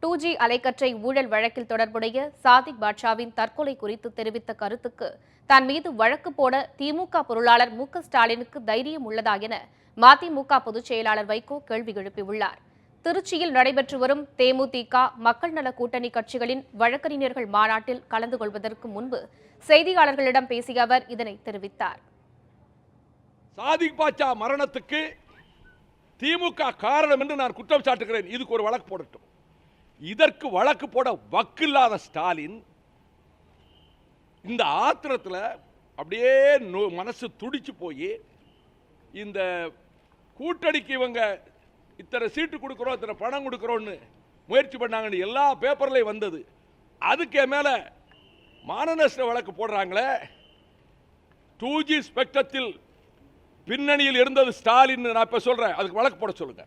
2G அலைக்கற்றை ஊழல் வழக்கில் தொடர்புடைய சாதிக் பாட்ஷாவின் தற்கொலை குறித்து தெரிவித்த கருத்துக்கு தன் மீது வழக்கு போட திமுக பொருளாளர் மு.க.ஸ்டாலினுக்கு தைரியம் உள்ளதா என மதிமுக பொதுச் செயலாளர் வைகோ கேள்வி எழுப்பியுள்ளார். திருச்சியில் நடைபெற்று வரும் தேமுதிக மக்கள் நல கூட்டணி கட்சிகளின் வழக்கறிஞர்கள் மாநாட்டில் கலந்து கொள்வதற்கு முன்பு செய்தியாளர்களிடம் பேசிய அவர் இதனை தெரிவித்தார். சாதிக் பாட்ஷா மரணத்துக்கு திமுக காரணம் என்று நான் குற்றம் சாட்டுகிறேன். இதுக்கு ஒரு வழக்கு போடட்டும். இதற்கு வழக்கு போட வக்கில்லாத ஸ்டாலின் இந்த ஆத்திரத்தில் அப்படியே மனசு துடிச்சு போய் இந்த கூட்டணிக்கு இவங்க இத்தனை சீட்டு கொடுக்குறோம், இத்தனை பணம் கொடுக்குறோன்னு முயற்சி பண்ணாங்கன்னு எல்லா பேப்பர்லையும் வந்தது. அதுக்கே மேலே மானநஷ்ட வழக்கு போடுறாங்களே. 2G ஸ்பெக்ட்ரத்தில் பின்னணியில் இருந்தது ஸ்டாலின். நான் இப்ப சொல்றேன், அதுக்கு வழக்கு போட சொல்லுங்க.